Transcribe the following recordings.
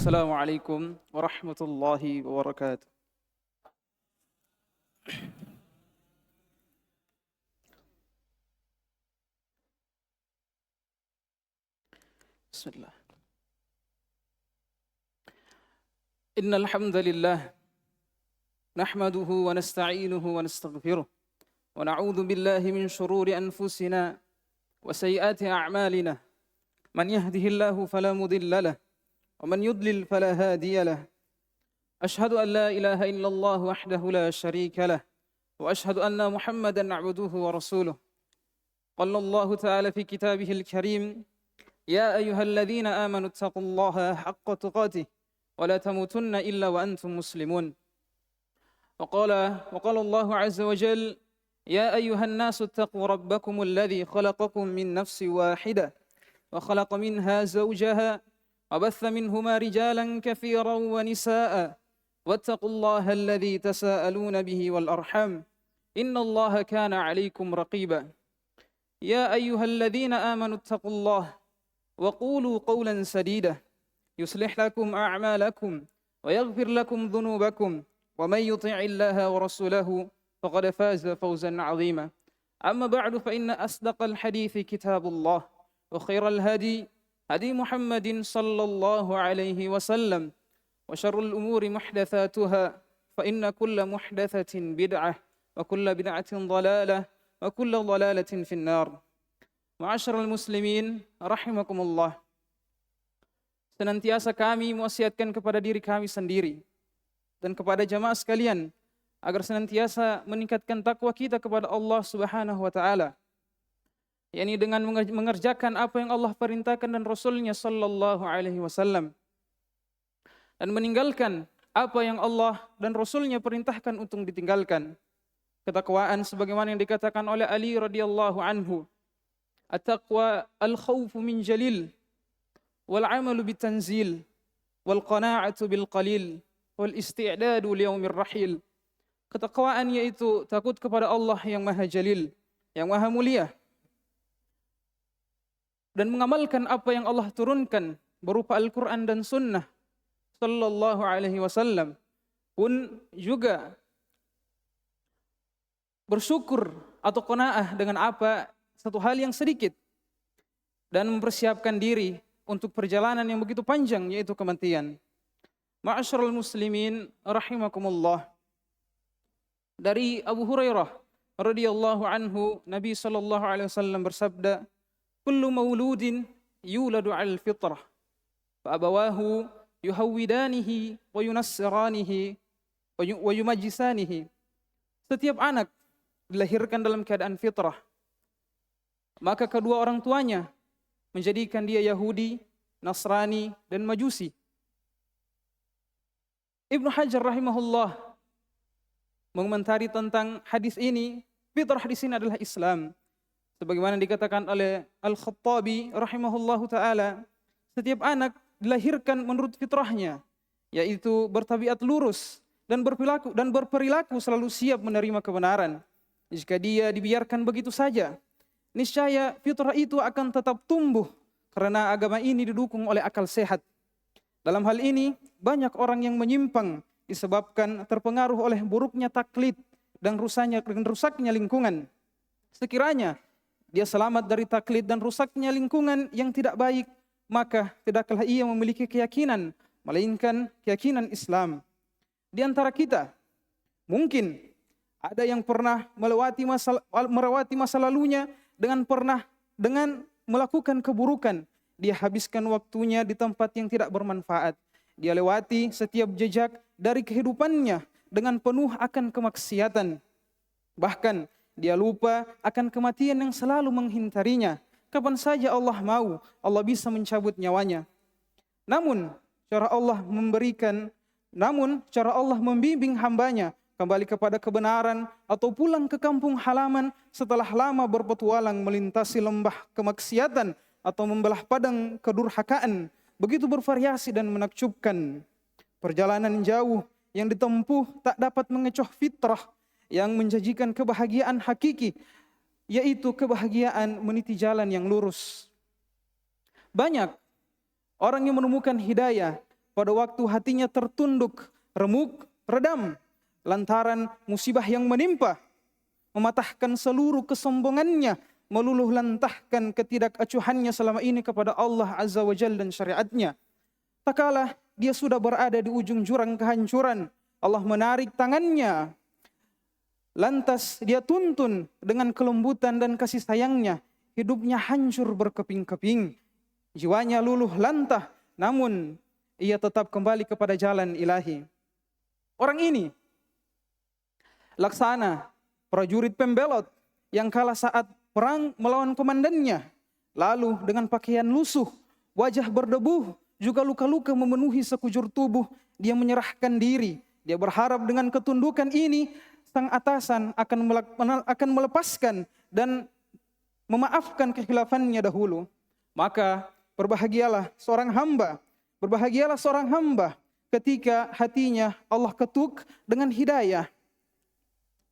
Assalamualaikum warahmatullahi wabarakatuh. Bismillah. Innal hamdalillah nahmaduhu wa nasta'inuhu wa nastaghfiruh wa na'udzu billahi min shururi anfusina wa sayyiati a'malina. Man yahdihillahu fala mudilla lahu wa man yudlil fala hadiya lahu. Ashhadu an la ilaha illallah wahdahu la syarika lahu wa ashhadu anna Muhammadan 'abduhu wa rasuluh. Qala Allah ta'ala fi kitabihil karim, ya ayyuhalladzina amanu taqullaha haqqa tuqatih wa la tamutunna illa wa antum muslimun. وقال الله عز وجل يا أيها الناس اتقوا ربكم الذي خلقكم من نفس واحدة وخلق منها زوجها وبث منهما رجالا كثيرا ونساء واتقوا الله الذي تساءلون به والأرحام إن الله كان عليكم رقيبا يا أيها الذين آمنوا اتقوا الله وقولوا قولا سديدا يصلح لكم أعمالكم ويغفر لكم ذنوبكم ومن يطع الله ورسوله فقد فاز فوزا عظيما. أما بعد فإن أصدق الحديث كتاب الله وخير الهدي هدي محمد صلى الله عليه وسلم وشر الأمور محدثاتها فإن كل محدثة بدعة وكل بدعة ضلالة وكل ضلالة في النار. Ma'asyiral muslimin rahimakumullah. Senantiasa kami mewasiatkan kepada diri kami sendiri dan kepada jamaah sekalian agar senantiasa meningkatkan takwa kita kepada Allah Subhanahu wa taala, yakni dengan mengerjakan apa yang Allah perintahkan dan Rasulnya sallallahu alaihi wasallam, dan meninggalkan apa yang Allah dan Rasulnya perintahkan untuk ditinggalkan. Ketakwaan sebagaimana yang dikatakan oleh Ali radhiyallahu anhu, at-taqwa al-khawfu min jalil wal 'amalu bitanzil wal qana'atu bil qalil wal isti'dadu liyaumir rahil. Ketakwaan yaitu takut kepada Allah yang Maha Jalil, yang Maha Mulia, dan mengamalkan apa yang Allah turunkan berupa Al-Quran dan Sunnah sallallahu alaihi wasallam, pun juga bersyukur atau qanaah dengan apa satu hal yang sedikit dan mempersiapkan diri untuk perjalanan yang begitu panjang, yaitu kematian. Ma'asyiral muslimin rahimakumullah. Dari Abu Hurairah radhiyallahu anhu, Nabi sallallahu alaihi wasallam bersabda, kullu mauludin yuladu 'alal fitrah fa abawahu yuhawwidanihi wa yunassiranihi wa yumajjisanihi. Setiap anak dilahirkan dalam keadaan fitrah, maka kedua orang tuanya menjadikan dia Yahudi, Nasrani, dan Majusi. Ibnu Hajar rahimahullah mengomentari tentang hadis ini, fitrah di sini adalah Islam. Sebagaimana dikatakan oleh Al-Khattabi rahimahullahu taala, setiap anak dilahirkan menurut fitrahnya, yaitu bertabiat lurus dan berperilaku selalu siap menerima kebenaran. Jika dia dibiarkan begitu saja, niscaya fitrah itu akan tetap tumbuh karena agama ini didukung oleh akal sehat. Dalam hal ini, banyak orang yang menyimpang disebabkan terpengaruh oleh buruknya taklid dan rusaknya lingkungan. Sekiranya dia selamat dari taklid dan rusaknya lingkungan yang tidak baik, maka tidaklah ia memiliki keyakinan, melainkan keyakinan Islam. Di antara kita, mungkin ada yang pernah melewati masa lalunya dengan melakukan keburukan. Dia habiskan waktunya di tempat yang tidak bermanfaat. Dia lewati setiap jejak dari kehidupannya dengan penuh akan kemaksiatan. Bahkan dia lupa akan kematian yang selalu menghintarinya. Kapan saja Allah mau, Allah bisa mencabut nyawanya. Namun cara Allah membimbing hambanya kembali kepada kebenaran atau pulang ke kampung halaman setelah lama berpetualang melintasi lembah kemaksiatan atau membelah padang kedurhakaan, begitu bervariasi dan menakjubkan. Perjalanan jauh yang ditempuh tak dapat mengecoh fitrah yang menjanjikan kebahagiaan hakiki, yaitu kebahagiaan meniti jalan yang lurus. Banyak orang yang menemukan hidayah pada waktu hatinya tertunduk, remuk, redam, lantaran musibah yang menimpa, mematahkan seluruh kesombongannya, meluluh lantahkan ketidakacuhannya selama ini kepada Allah Azza wa Jalla dan syariatnya. Tak kalah dia sudah berada di ujung jurang kehancuran, Allah menarik tangannya, lantas dia tuntun dengan kelembutan dan kasih sayangnya. Hidupnya hancur berkeping-keping, jiwanya luluh lantah, namun ia tetap kembali kepada jalan ilahi. Orang ini Laksana, prajurit pembelot yang kalah saat perang melawan komandannya. Lalu dengan pakaian lusuh, wajah berdebu, juga luka-luka memenuhi sekujur tubuh, dia menyerahkan diri. Dia berharap dengan ketundukan ini, sang atasan akan melepaskan dan memaafkan kekhilafannya dahulu. Maka berbahagialah seorang hamba ketika hatinya Allah ketuk dengan hidayah.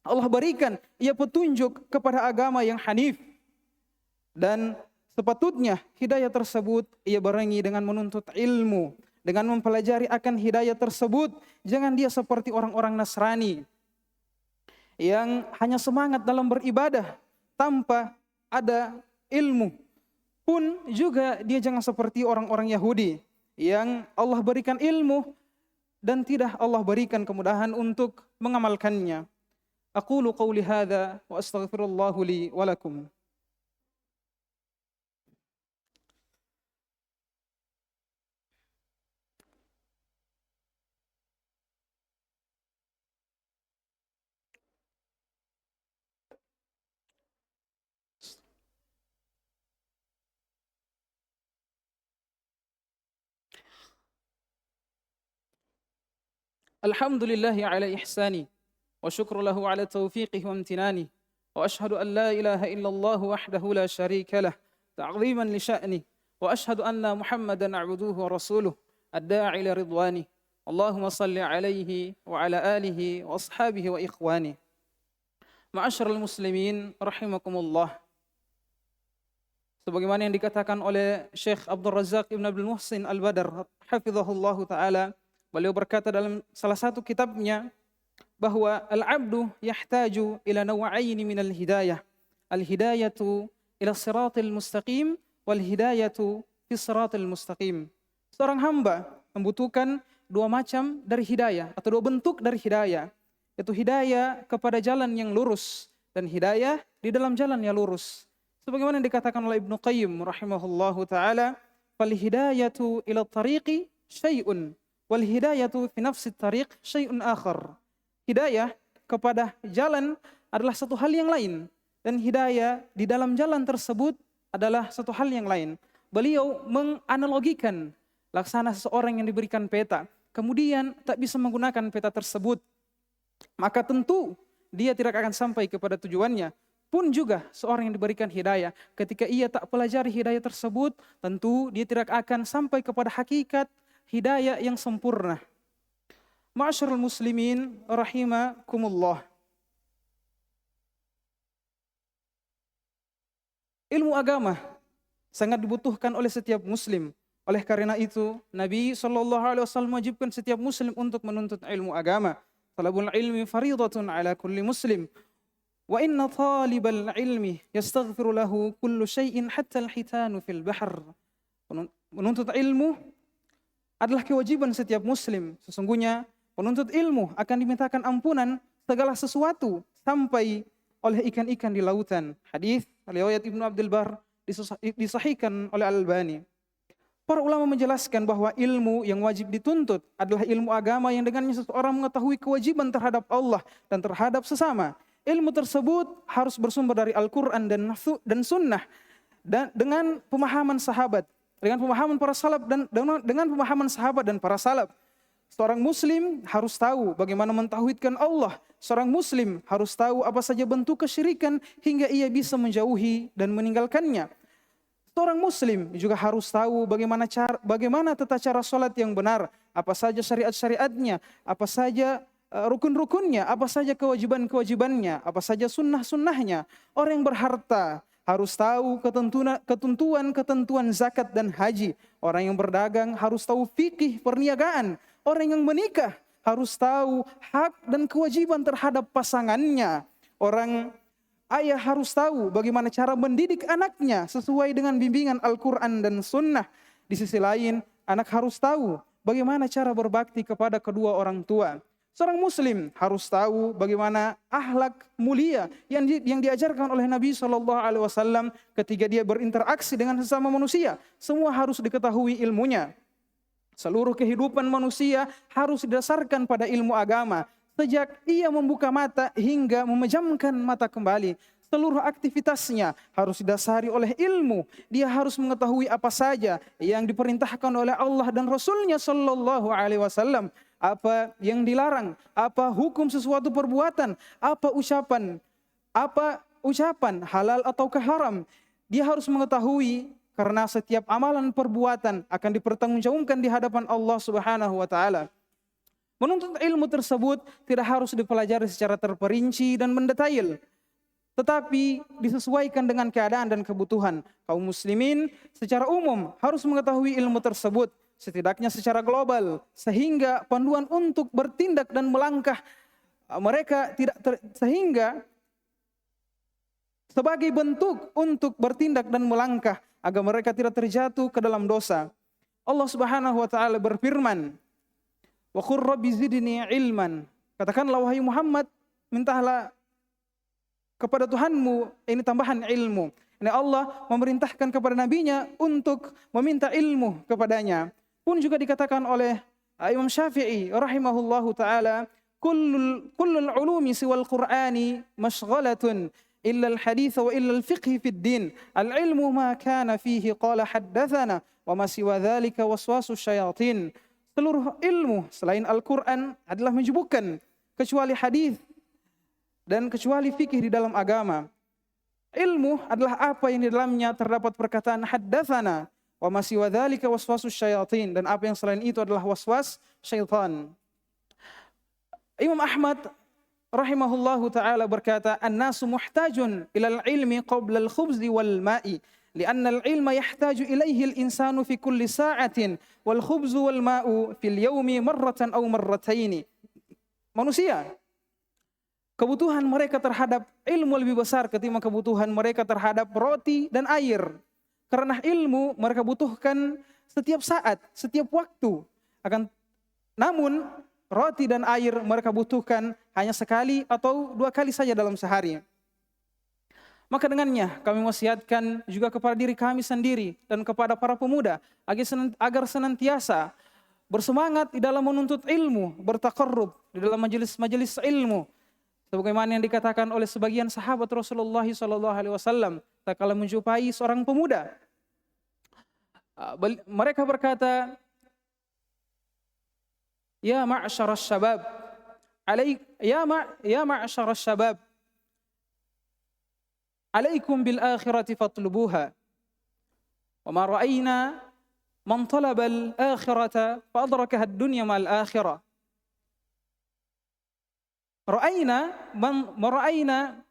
Allah berikan ia petunjuk kepada agama yang hanif. Dan sepatutnya hidayah tersebut ia barengi dengan menuntut ilmu, dengan mempelajari akan hidayah tersebut. Jangan dia seperti orang-orang Nasrani yang hanya semangat dalam beribadah tanpa ada ilmu. Pun juga dia jangan seperti orang-orang Yahudi yang Allah berikan ilmu dan tidak Allah berikan kemudahan untuk mengamalkannya. Aqulu qawli hadza wa astaghfirullahu li wa lakum. Alhamdulillahi ala ihsani wa syukru lahu ala taufiqih wa amtinani wa ashhadu an la ilaha illallah wahdahu la syarika lah ta'ziman li sya'ni wa ashhadu anna Muhammadan abduhu wa rasuluh ad-da'i ila ridwani. Allahumma salli alaihi wa ala alihi wa ashabihi wa ikhwani. Ma'asyiral muslimin rahimakumullah. Sebagaimana yang dikatakan oleh Syekh Abdul Razak Ibn Abdul Muhsin Al-Badr hafizahullahu taala, beliau berkata dalam salah satu kitabnya bahwa al-'abdu yahtaju ila naw'aini minal hidayah. Al-hidayatu ila siratil mustaqim wal hidayatu fi siratil mustaqim. Seorang hamba membutuhkan dua macam dari hidayah atau dua bentuk dari hidayah, yaitu hidayah kepada jalan yang lurus dan hidayah di dalam jalan yang lurus. Sebagaimana yang dikatakan oleh Ibnu Qayyim rahimahullahu taala, fal hidayatu ila tariqi syai'un wal hidayatu fi nafsi tariq syai'un akhar. Hidayah kepada jalan adalah satu hal yang lain, dan hidayah di dalam jalan tersebut adalah satu hal yang lain. Beliau menganalogikan laksana seseorang yang diberikan peta, kemudian tak bisa menggunakan peta tersebut, maka tentu dia tidak akan sampai kepada tujuannya. Pun juga seorang yang diberikan hidayah, ketika ia tak pelajari hidayah tersebut, tentu dia tidak akan sampai kepada hakikat hidayah yang sempurna. Ma'asyiral muslimin rahimakumullah. Ilmu agama sangat dibutuhkan oleh setiap muslim. Oleh karena itu, Nabi SAW mewajibkan setiap muslim untuk menuntut ilmu agama. Talabul ilmi faridatun ala kulli muslim. Wa inna talibal ilmi yastaghfiru lahu kullu syai'in hatta al-hitanu fil bahr. Menuntut ilmu adalah kewajiban setiap muslim. Sesungguhnya penuntut ilmu akan dimintakan ampunan segala sesuatu sampai oleh ikan-ikan di lautan. Hadis riwayat Ibnu Abdul Bar disahihkan oleh Al-Albani. Para ulama menjelaskan bahwa ilmu yang wajib dituntut adalah ilmu agama yang dengannya seseorang mengetahui kewajiban terhadap Allah dan terhadap sesama. Ilmu tersebut harus bersumber dari Al-Quran dan Sunnah, dan dengan pemahaman sahabat, dengan pemahaman para salaf dan dengan pemahaman sahabat dan para salaf. Seorang muslim harus tahu bagaimana mentauhidkan Allah. Seorang muslim harus tahu apa saja bentuk kesyirikan hingga ia bisa menjauhi dan meninggalkannya. Seorang muslim juga harus tahu bagaimana tata cara salat yang benar, apa saja syariat-syariatnya, apa saja rukun-rukunnya, apa saja kewajiban-kewajibannya, apa saja sunnah-sunnahnya. Orang yang berharta harus tahu ketentuan zakat dan haji. Orang yang berdagang harus tahu fikih perniagaan. Orang yang menikah harus tahu hak dan kewajiban terhadap pasangannya. Orang ayah harus tahu bagaimana cara mendidik anaknya sesuai dengan bimbingan Al-Quran dan Sunnah. Di sisi lain, anak harus tahu bagaimana cara berbakti kepada kedua orang tua. Seorang muslim harus tahu bagaimana akhlak mulia yang diajarkan oleh Nabi SAW ketika dia berinteraksi dengan sesama manusia. Semua harus diketahui ilmunya. Seluruh kehidupan manusia harus didasarkan pada ilmu agama. Sejak ia membuka mata hingga memejamkan mata kembali. Seluruh aktivitasnya harus didasari oleh ilmu. Dia harus mengetahui apa saja yang diperintahkan oleh Allah dan Rasulnya Sallallahu Alaihi Wasallam. Apa yang dilarang, apa hukum sesuatu perbuatan, apa ucapan halal atau haram. Dia harus mengetahui karena setiap amalan perbuatan akan dipertanggungjawabkan di hadapan Allah Subhanahu wa taala. Menuntut ilmu tersebut tidak harus dipelajari secara terperinci dan mendetail, tetapi disesuaikan dengan keadaan dan kebutuhan. Kaum muslimin secara umum harus mengetahui ilmu tersebut, setidaknya secara global, sehingga panduan untuk bertindak dan melangkah mereka sehingga sebagai bentuk untuk bertindak dan melangkah agar mereka tidak terjatuh ke dalam dosa. Allah Subhanahu wa taala berfirman, "Wa qur rabbi zidni ilman." Katakanlah wahai Muhammad, mintalah kepada Tuhanmu ini tambahan ilmu. Ini Allah memerintahkan kepada nabinya untuk meminta ilmu kepadanya. Pun juga dikatakan oleh Imam Syafi'i rahimahullahu taala, kullul ulumi siwal Qur'ani mashghalatun illa al-hadits wa illa al-fiqh fi ad-din. Al-ilmu ma kana fihi qala haddatsana wa ma siwa dzalika waswasu syayatin. Seluruh ilmu selain Al-Qur'an adalah menyebutkan kecuali hadis dan kecuali fikih di dalam agama. Ilmu adalah apa yang di dalamnya terdapat perkataan haddatsana wa ma siwa dzalika waswasus syayatin, dan apa yang selain itu adalah waswas syaitan. Imam Ahmad rahimahullahu taala berkata, "An-nasu muhtajun ila al-ilmi qabla al-khubzi wal ma'i, li'anna al-ilma yahtaju ilayhi al-insanu fi kulli sa'atin wal khubzu wal ma'u fil yawmi marratan aw marrataini." Manusia kebutuhan mereka terhadap ilmu lebih besar ketimbang kebutuhan mereka terhadap roti dan air. Karena ilmu mereka butuhkan setiap saat, setiap waktu. Namun roti dan air mereka butuhkan hanya sekali atau 2 kali saja dalam sehari. Maka dengannya kami wasiatkan juga kepada diri kami sendiri dan kepada para pemuda agar senantiasa bersemangat di dalam menuntut ilmu, bertaqarrub di dalam majelis-majelis ilmu. Sebagaimana yang dikatakan oleh sebagian sahabat Rasulullah SAW, tatkala menjumpai seorang pemuda, mereka berkata, "Ya ma'syarasy syabab, ya ma'syarasy syabab, alaikum bil akhirati fatlubuha. Wa ma ra'ayna man talaba al akhirata fa adrakaha ad-dunya ma'al akhirah. رأينا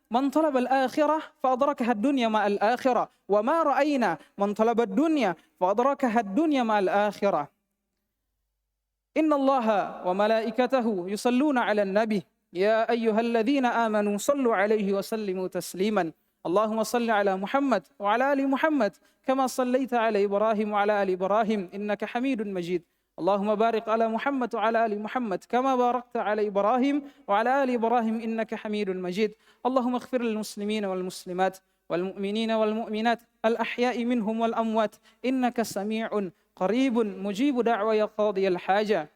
من طلب الآخرة فأدركها الدنيا مع الآخرة وما رأينا من طلب الدنيا فأدركها الدنيا مع الآخرة. إن الله وملائكته يصلون على النبي يا أيها الذين آمنوا صلوا عليه وسلموا تسليما. اللهم صل على محمد وعلى آل محمد كما صليت على إبراهيم وعلى آل إبراهيم إنك حميد مجيد. اللهم بارك على محمد وعلى آل محمد كما باركت على إبراهيم وعلى آل إبراهيم إنك حميد مجيد. اللهم اغفر للمسلمين والمسلمات والمؤمنين والمؤمنات الأحياء منهم والأموات إنك سميع قريب مجيب دعوى قاضي الحاجة.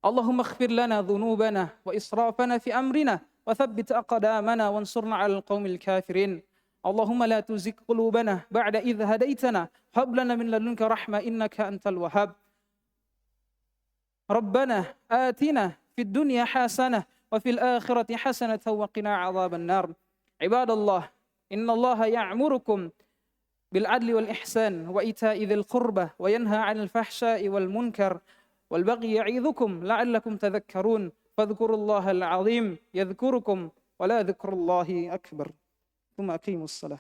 اللهم اغفر لنا ذنوبنا وإسرافنا في أمرنا وثبت أقدامنا وانصرنا على القوم الكافرين. اللهم لا تزغ قلوبنا بعد إذ هديتنا هب لنا من لدنك رحمة إنك أنت الوهاب. ربنا آتنا في الدنيا حسنة وفي الآخرة حسنة وقنا عذاب النار. عباد الله إن الله يأمركم بالعدل والإحسان وإيتاء ذي القربى وينهى عن الفحشاء والمنكر والبغي يعظكم لعلكم تذكرون فاذكروا الله العظيم يذكركم ولا ذكر الله أكبر ثم أقيموا الصلاة.